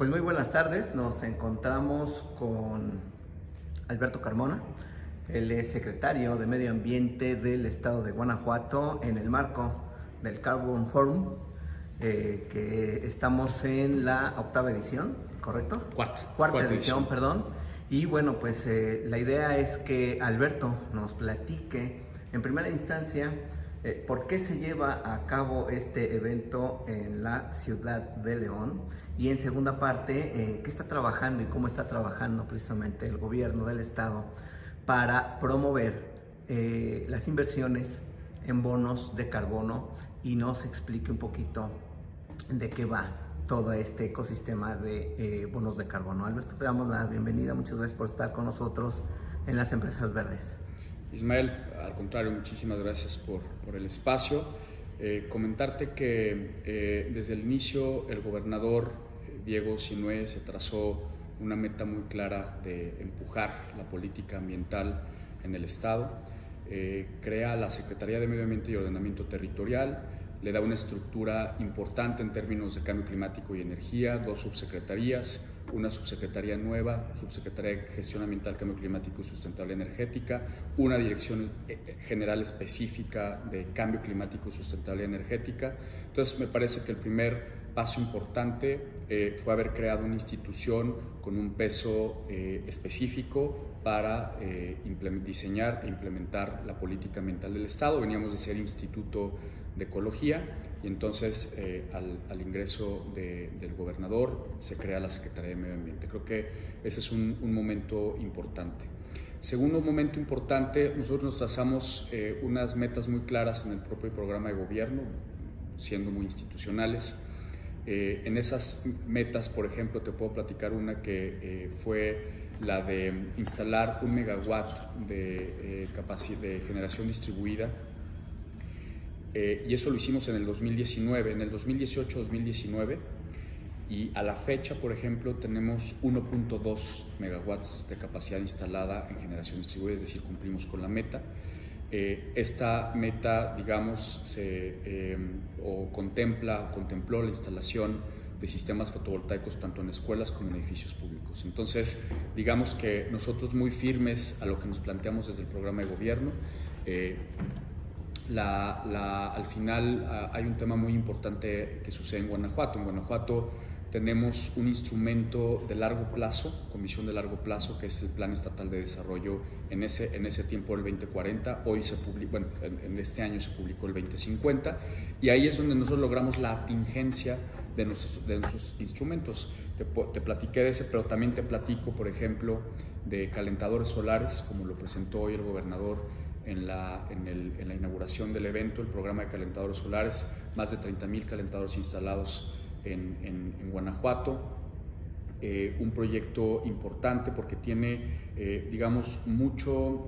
Pues muy buenas tardes, nos encontramos con Alberto Carmona. Él es secretario de Medio Ambiente del Estado de Guanajuato en el marco del Carbon Forum, que estamos en la octava edición, ¿correcto? Cuarta edición, perdón. Y bueno, pues la idea es que Alberto nos platique en primera instancia por qué se lleva a cabo este evento en la ciudad de León, y en segunda parte qué está trabajando y cómo está trabajando precisamente el gobierno del estado para promover las inversiones en bonos de carbono, y nos explique un poquito de qué va todo este ecosistema de bonos de carbono. Alberto, te damos la bienvenida, muchas gracias por estar con nosotros en las Empresas Verdes. Ismael, al contrario, muchísimas gracias por el espacio. Comentarte que desde el inicio el gobernador Diego Sinue se trazó una meta muy clara de empujar la política ambiental en el estado. Crea la Secretaría de Medio Ambiente y Ordenamiento Territorial, le da una estructura importante en términos de cambio climático y energía, 2 subsecretarías, una subsecretaría nueva, subsecretaría de Gestión Ambiental, Cambio Climático y Sustentable Energética, una dirección general específica de Cambio Climático y Sustentable Energética. Entonces me parece que el primer paso importante fue haber creado una institución con un peso específico para diseñar e implementar la política ambiental del Estado. Veníamos de ser Instituto de Ecología, y entonces al ingreso del gobernador se crea la Secretaría de Medio Ambiente. Creo que ese es un momento importante. Segundo momento importante, nosotros nos trazamos unas metas muy claras en el propio programa de gobierno, siendo muy institucionales. En esas metas, por ejemplo, te puedo platicar una que fue la de instalar 1 megawatt de generación distribuida, y eso lo hicimos en el 2019, en el 2018-2019, y a la fecha, por ejemplo, tenemos 1.2 megawatts de capacidad instalada en generación distribuida, es decir, cumplimos con la meta. Esta meta, digamos, contempló la instalación de sistemas fotovoltaicos tanto en escuelas como en edificios públicos. Entonces, digamos que nosotros muy firmes a lo que nos planteamos desde el programa de gobierno. Al final hay un tema muy importante que sucede en Guanajuato. En Guanajuato tenemos un instrumento de largo plazo, con visión de largo plazo, que es el Plan Estatal de Desarrollo, en ese tiempo el 2040, hoy se publicó, bueno, en este año se publicó el 2050, y ahí es donde nosotros logramos la atingencia de nuestros instrumentos. Te platiqué de ese, pero también te platico, por ejemplo, de calentadores solares, como lo presentó hoy el gobernador en la inauguración del evento, el programa de calentadores solares, más de 30,000 calentadores instalados en Guanajuato. Un proyecto importante porque tiene, digamos, muchos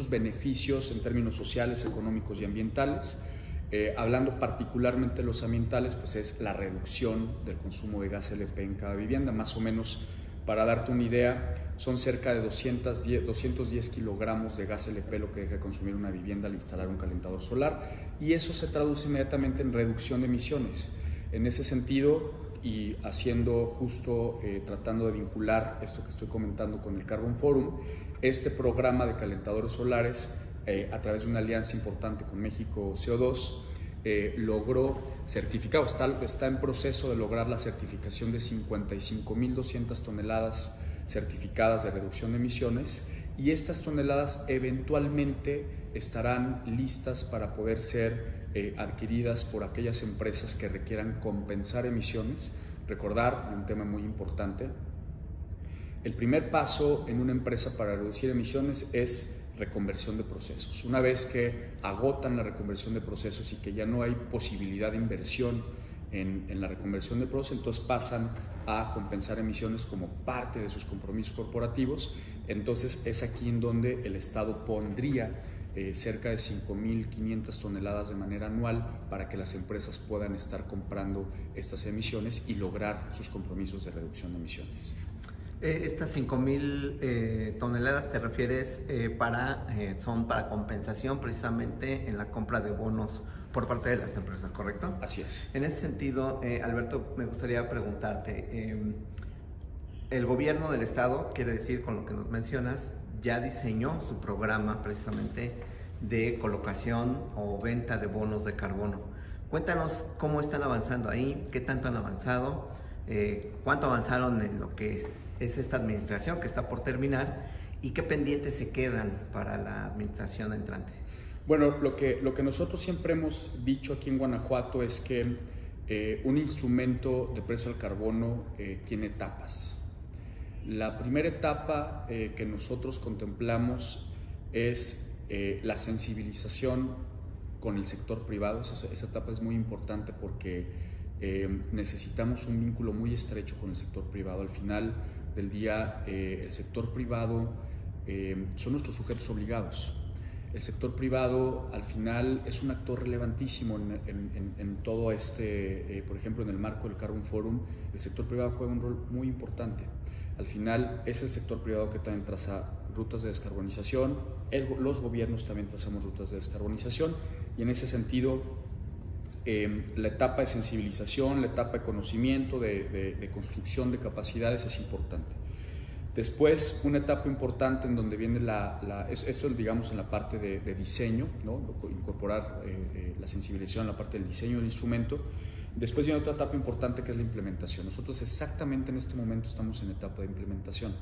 beneficios en términos sociales, económicos y ambientales. Hablando particularmente de los ambientales, pues es la reducción del consumo de gas LP en cada vivienda. Más o menos, para darte una idea, son cerca de 210 kilogramos de gas LP lo que deja de consumir una vivienda al instalar un calentador solar, y eso se traduce inmediatamente en reducción de emisiones. En ese sentido, y haciendo justo, tratando de vincular esto que estoy comentando con el Carbon Forum, este programa de calentadores solares, a través de una alianza importante con México CO2, logró certificar, está en proceso de lograr la certificación de 55,200 toneladas certificadas de reducción de emisiones, y estas toneladas eventualmente estarán listas para poder ser adquiridas por aquellas empresas que requieran compensar emisiones. Recordar un tema muy importante: el primer paso en una empresa para reducir emisiones es reconversión de procesos. Una vez que agotan la reconversión de procesos y que ya no hay posibilidad de inversión en la reconversión de procesos, entonces pasan a compensar emisiones como parte de sus compromisos corporativos. Entonces es aquí en donde el Estado pondría cerca de 5,500 toneladas de manera anual para que las empresas puedan estar comprando estas emisiones y lograr sus compromisos de reducción de emisiones. Estas 5,000 toneladas te refieres son para compensación precisamente en la compra de bonos por parte de las empresas, ¿correcto? Así es. En ese sentido, Alberto, me gustaría preguntarte, el gobierno del estado, quiere decir con lo que nos mencionas, ya diseñó su programa precisamente de colocación o venta de bonos de carbono. Cuéntanos cómo están avanzando ahí, qué tanto han avanzado, cuánto avanzaron en lo que es esta administración que está por terminar y qué pendientes se quedan para la administración entrante. Bueno, lo que nosotros siempre hemos dicho aquí en Guanajuato es que un instrumento de precio al carbono tiene etapas. La primera etapa que nosotros contemplamos es la sensibilización con el sector privado. Esa etapa es muy importante porque necesitamos un vínculo muy estrecho con el sector privado. Al final del día, el sector privado son nuestros sujetos obligados. El sector privado al final es un actor relevantísimo en todo por ejemplo, en el marco del Carbon Forum, el sector privado juega un rol muy importante. Al final es el sector privado que también traza rutas de descarbonización, los gobiernos también trazamos rutas de descarbonización y en ese sentido la etapa de sensibilización, la etapa de conocimiento, de construcción de capacidades es importante. Después, una etapa importante en donde viene esto digamos en la parte de diseño, ¿no? Incorporar la sensibilización en la parte del diseño del instrumento. Después viene otra etapa importante que es la implementación. Nosotros exactamente en este momento estamos en etapa de implementación.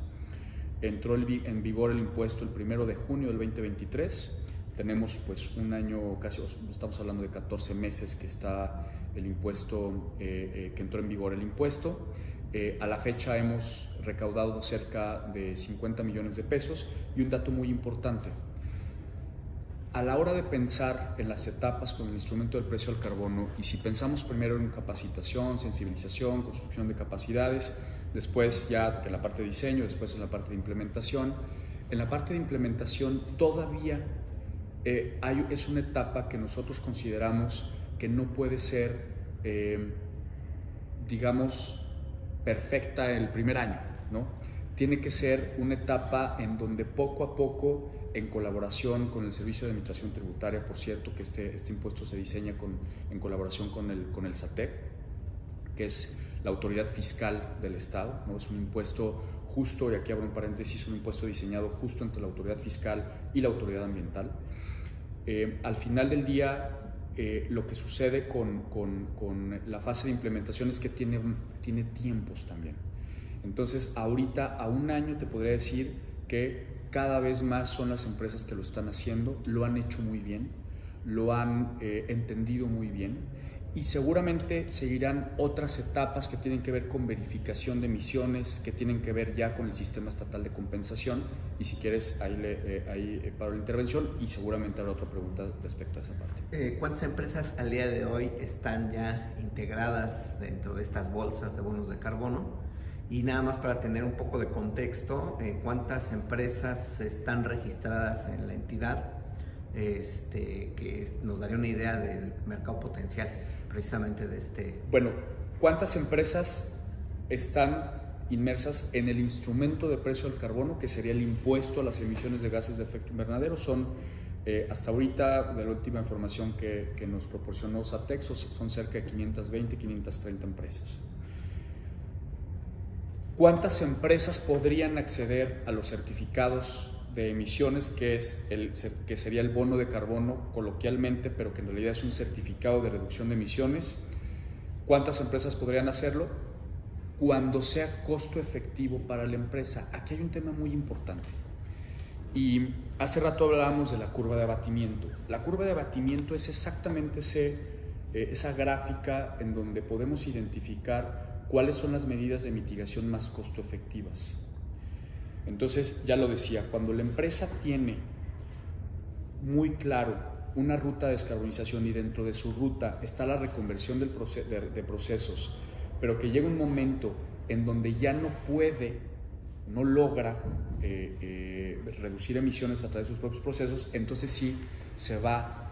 Entró en vigor el impuesto el 1 de junio del 2023. Tenemos pues un año, casi estamos hablando de 14 meses que está el impuesto, que entró en vigor el impuesto. A la fecha hemos recaudado cerca de 50 millones de pesos y un dato muy importante. A la hora de pensar en las etapas con el instrumento del precio al carbono, y si pensamos primero en capacitación, sensibilización, construcción de capacidades, después ya en la parte de diseño, después en la parte de implementación, en la parte de implementación todavía es una etapa que nosotros consideramos que no puede ser, digamos, perfecta el primer año, ¿no? Tiene que ser una etapa en donde poco a poco, en colaboración con el Servicio de Administración Tributaria, por cierto, que este impuesto se diseña en colaboración con el SATEC, que es la autoridad fiscal del Estado, ¿no? Es un impuesto justo, y aquí abro un paréntesis, un impuesto diseñado justo entre la autoridad fiscal y la autoridad ambiental. Al final del día, lo que sucede con la fase de implementación es que tiene tiempos también. Entonces, ahorita a un año te podría decir que cada vez más son las empresas que lo están haciendo, lo han hecho muy bien, lo han entendido muy bien y seguramente seguirán otras etapas que tienen que ver con verificación de emisiones, que tienen que ver ya con el sistema estatal de compensación y si quieres ahí paro la intervención y seguramente habrá otra pregunta respecto a esa parte. ¿Cuántas empresas al día de hoy están ya integradas dentro de estas bolsas de bonos de carbono? Y nada más para tener un poco de contexto, ¿cuántas empresas están registradas en la entidad? Que nos daría una idea del mercado potencial precisamente de este. Bueno, ¿cuántas empresas están inmersas en el instrumento de precio del carbono, que sería el impuesto a las emisiones de gases de efecto invernadero? Son, hasta ahorita, de la última información que nos proporcionó SATEC, son cerca de 520, 530 empresas. ¿Cuántas empresas podrían acceder a los certificados de emisiones, que sería el bono de carbono coloquialmente, pero que en realidad es un certificado de reducción de emisiones? ¿Cuántas empresas podrían hacerlo? Cuando sea costo efectivo para la empresa. Aquí hay un tema muy importante. Y hace rato hablábamos de la curva de abatimiento. La curva de abatimiento es exactamente esa gráfica en donde podemos identificar cuáles son las medidas de mitigación más costo efectivas. Entonces, ya lo decía, cuando la empresa tiene muy claro una ruta de descarbonización y dentro de su ruta está la reconversión de procesos, pero que llega un momento en donde ya no logra reducir emisiones a través de sus propios procesos, entonces sí se va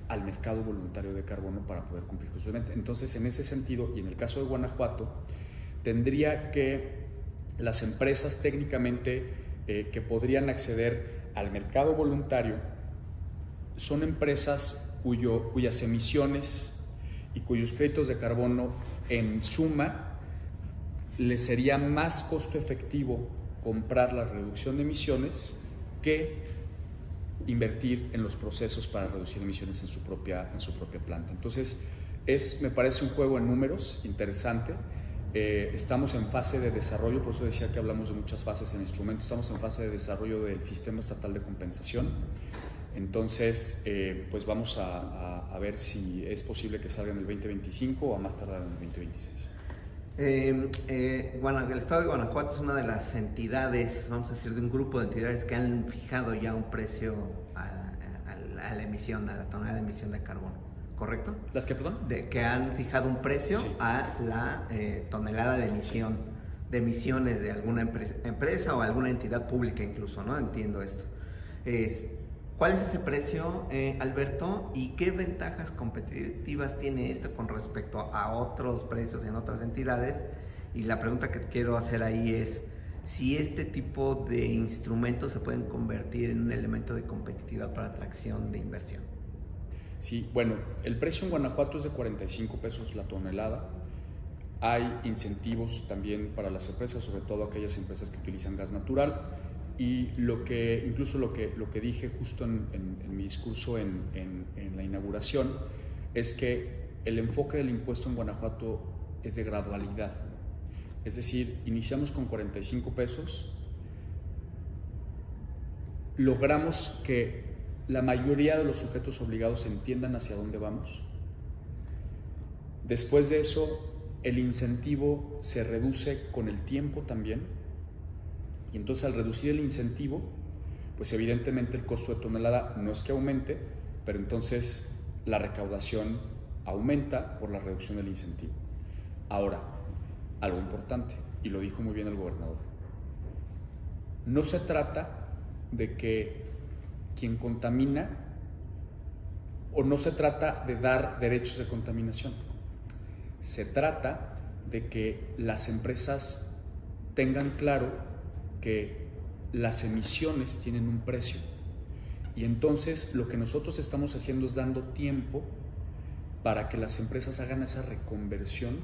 al mercado voluntario de carbono para poder cumplir con su meta. Entonces, en ese sentido, y en el caso de Guanajuato, tendría que las empresas técnicamente que podrían acceder al mercado voluntario son empresas cuyas emisiones y cuyos créditos de carbono en suma les sería más costo efectivo comprar la reducción de emisiones que invertir en los procesos para reducir emisiones en su propia planta. Entonces, me parece un juego en números interesante. Estamos en fase de desarrollo, por eso decía que hablamos de muchas fases en el instrumento. Estamos en fase de desarrollo del sistema estatal de compensación. Entonces, pues vamos a ver si es posible que salga en el 2025 o a más tardar en el 2026. El estado de Guanajuato es una de las entidades, vamos a decir, de un grupo de entidades que han fijado ya un precio a la emisión, a la tonelada de emisión de carbono, ¿correcto? ¿Las que, perdón? Que han fijado un precio, sí, a la tonelada de emisión, de emisiones de alguna empresa o alguna entidad pública incluso, ¿no? Entiendo esto. ¿Cuál es ese precio, Alberto? ¿Y qué ventajas competitivas tiene esto con respecto a otros precios en otras entidades? Y la pregunta que quiero hacer ahí es si este tipo de instrumentos se pueden convertir en un elemento de competitividad para atracción de inversión. Sí, bueno, el precio en Guanajuato es de 45 pesos la tonelada. Hay incentivos también para las empresas, sobre todo aquellas empresas que utilizan gas natural. Y incluso lo que dije justo en mi discurso en la inauguración es que el enfoque del impuesto en Guanajuato es de gradualidad. Es decir, iniciamos con 45 pesos, logramos que la mayoría de los sujetos obligados entiendan hacia dónde vamos. Después de eso, el incentivo se reduce con el tiempo también. Y entonces al reducir el incentivo, pues evidentemente el costo de tonelada no es que aumente, pero entonces la recaudación aumenta por la reducción del incentivo. Ahora, algo importante, y lo dijo muy bien el gobernador, no se trata de que quien contamina, o no se trata de dar derechos de contaminación, se trata de que las empresas tengan claro que las emisiones tienen un precio y entonces lo que nosotros estamos haciendo es dando tiempo para que las empresas hagan esa reconversión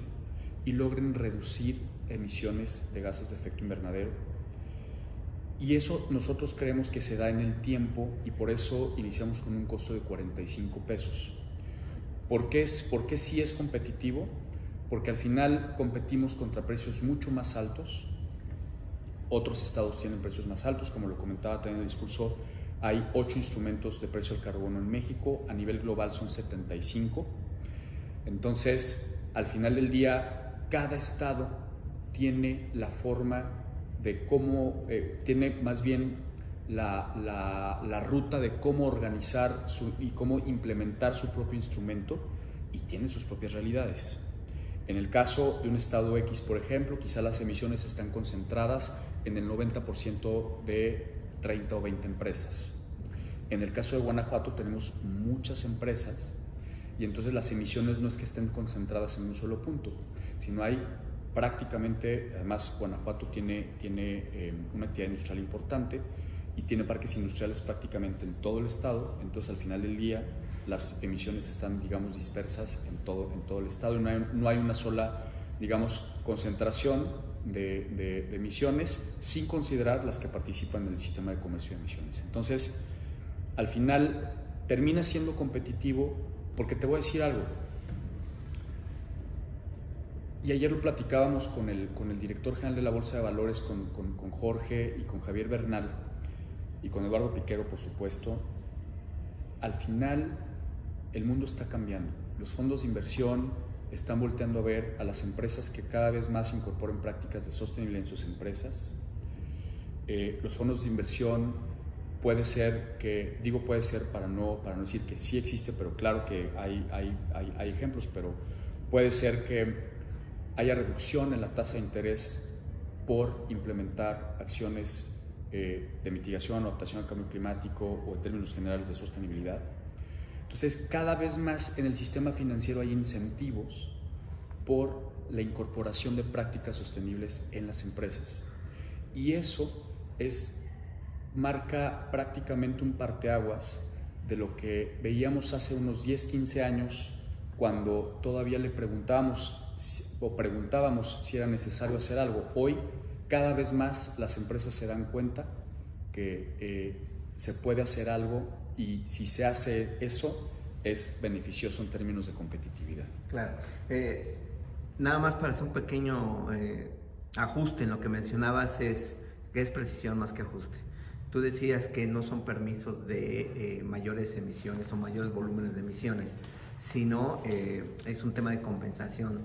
y logren reducir emisiones de gases de efecto invernadero, y eso nosotros creemos que se da en el tiempo y por eso iniciamos con un costo de 45 pesos. ¿Por qué sí es competitivo? Porque al final competimos contra precios mucho más altos. Otros estados tienen precios más altos, como lo comentaba también en el discurso, hay 8 instrumentos de precio del carbono en México, a nivel global son 75. Entonces, al final del día, cada estado tiene la forma de cómo, tiene más bien la ruta de cómo organizar y cómo implementar su propio instrumento, y tiene sus propias realidades. En el caso de un estado X, por ejemplo, quizá las emisiones están concentradas en el 90% de 30 o 20 empresas. En el caso de Guanajuato tenemos muchas empresas y entonces las emisiones no es que estén concentradas en un solo punto, sino hay prácticamente, además Guanajuato tiene una actividad industrial importante y tiene parques industriales prácticamente en todo el estado. Entonces al final del día las emisiones están, digamos, dispersas en todo el estado y no hay una sola, digamos, concentración de emisiones, sin considerar las que participan en el sistema de comercio de emisiones. Entonces, al final termina siendo competitivo porque te voy a decir algo. Y ayer lo platicábamos con el director general de la Bolsa de Valores, con Jorge y con Javier Bernal y con Eduardo Piquero, por supuesto. Al final, el mundo está cambiando. Los fondos de inversión están volteando a ver a las empresas que cada vez más incorporen prácticas de sostenibilidad en sus empresas. Los fondos de inversión puede ser para no decir que sí existe, pero claro que hay ejemplos, pero puede ser que haya reducción en la tasa de interés por implementar acciones de mitigación o adaptación al cambio climático o en términos generales de sostenibilidad. Entonces, cada vez más en el sistema financiero hay incentivos por la incorporación de prácticas sostenibles en las empresas. y eso marca prácticamente un parteaguas de lo que veíamos hace unos 10, 15 años, cuando todavía le preguntábamos si era necesario hacer algo. Hoy, cada vez más las empresas se dan cuenta que se puede hacer algo, y si se hace eso, es beneficioso en términos de competitividad. Claro. Nada más para hacer un pequeño ajuste en lo que mencionabas, que es precisión más que ajuste. Tú decías que no son permisos de mayores emisiones o mayores volúmenes de emisiones, sino es un tema de compensación.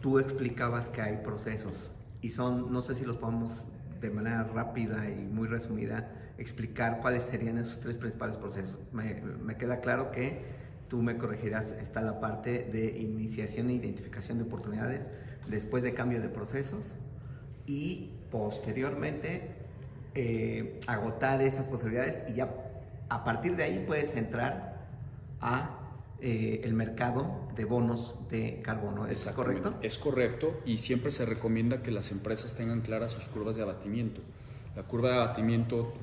Tú explicabas que hay procesos y no sé si los podemos de manera rápida y muy resumida explicar cuáles serían esos 3 principales procesos. Me queda claro que tú me corregirás, está la parte de iniciación e identificación de oportunidades, después de cambio de procesos y posteriormente agotar esas posibilidades, y ya a partir de ahí puedes entrar a el mercado de bonos de carbono. ¿Es correcto? Es correcto, y siempre se recomienda que las empresas tengan claras sus curvas de abatimiento. La curva de abatimiento,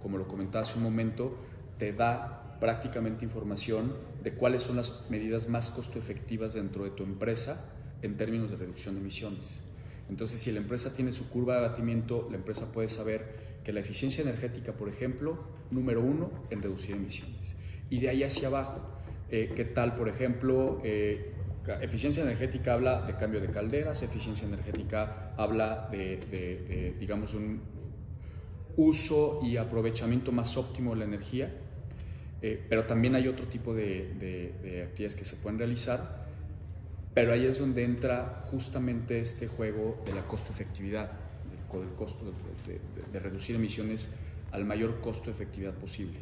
como lo comentaba hace un momento, te da prácticamente información de cuáles son las medidas más costo efectivas dentro de tu empresa en términos de reducción de emisiones. Entonces, si la empresa tiene su curva de abatimiento, la empresa puede saber que la eficiencia energética, por ejemplo, número 1 en reducir emisiones. Y de ahí hacia abajo, ¿qué tal, por ejemplo? Eficiencia energética habla de cambio de calderas, eficiencia energética habla de digamos, un uso y aprovechamiento más óptimo de la energía, pero también hay otro tipo de actividades que se pueden realizar, pero ahí es donde entra justamente este juego de la costo-efectividad, del costo de reducir emisiones al mayor costo-efectividad posible.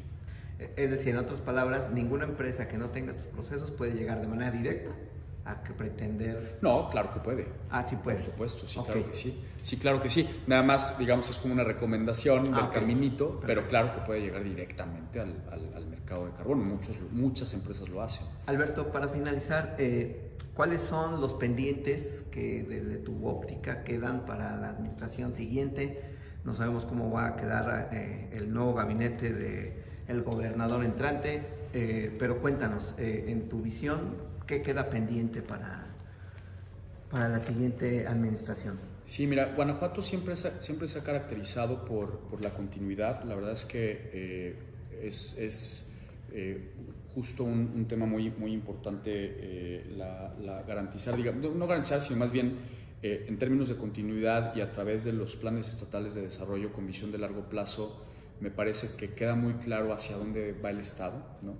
Es decir, en otras palabras, ninguna empresa que no tenga estos procesos puede llegar de manera directa a que pretender... No, claro que puede. Ah, sí puede. Por supuesto, sí, Okay. Claro que sí. Sí, claro que sí. Nada más, digamos, es como una recomendación del caminito, perfecto, pero claro que puede llegar directamente al mercado de carbono. Muchas empresas lo hacen. Alberto, para finalizar, ¿cuáles son los pendientes que desde tu óptica quedan para la administración siguiente? No sabemos cómo va a quedar el nuevo gabinete del gobernador entrante, pero cuéntanos, en tu visión, ¿qué queda pendiente para la siguiente administración? Sí, mira, Guanajuato siempre se ha caracterizado por la continuidad. La verdad es que es justo un tema muy importante, la garantizar, digamos, no garantizar, sino más bien en términos de continuidad y a través de los planes estatales de desarrollo con visión de largo plazo. Me parece que queda muy claro hacia dónde va el Estado, ¿no?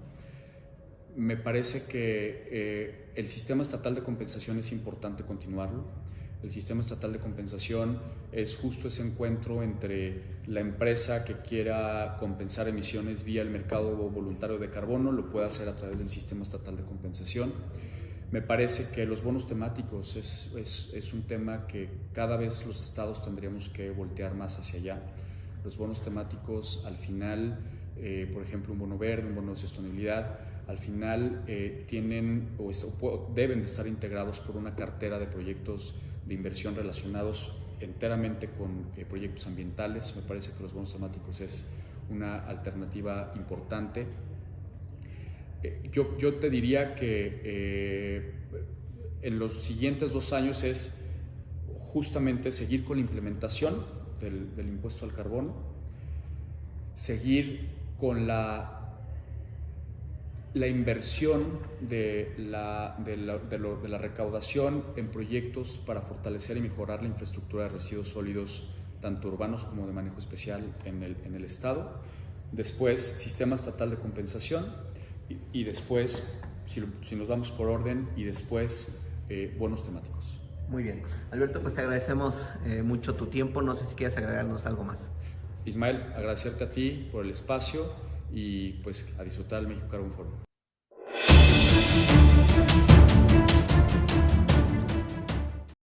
Me parece que el sistema estatal de compensación es importante continuarlo. El sistema estatal de compensación es justo ese encuentro entre la empresa que quiera compensar emisiones vía el mercado voluntario de carbono, lo puede hacer a través del sistema estatal de compensación. Me parece que los bonos temáticos es un tema que cada vez los estados tendríamos que voltear más hacia allá. Los bonos temáticos, al final, por ejemplo, un bono verde, un bono de sostenibilidad, al final tienen o deben de estar integrados por una cartera de proyectos de inversión relacionados enteramente con proyectos ambientales. Me parece que los bonos temáticos es una alternativa importante. Yo te diría que en los siguientes 2 años es justamente seguir con la implementación del impuesto al carbono, seguir con la inversión de la recaudación en proyectos para fortalecer y mejorar la infraestructura de residuos sólidos, tanto urbanos como de manejo especial en el Estado. Después, sistema estatal de compensación y después, si nos vamos por orden, y después bonos temáticos. Muy bien. Alberto, pues te agradecemos mucho tu tiempo. No sé si quieres agregarnos algo más. Ismael, agradecerte a ti por el espacio y pues a disfrutar el México Carbon Forum.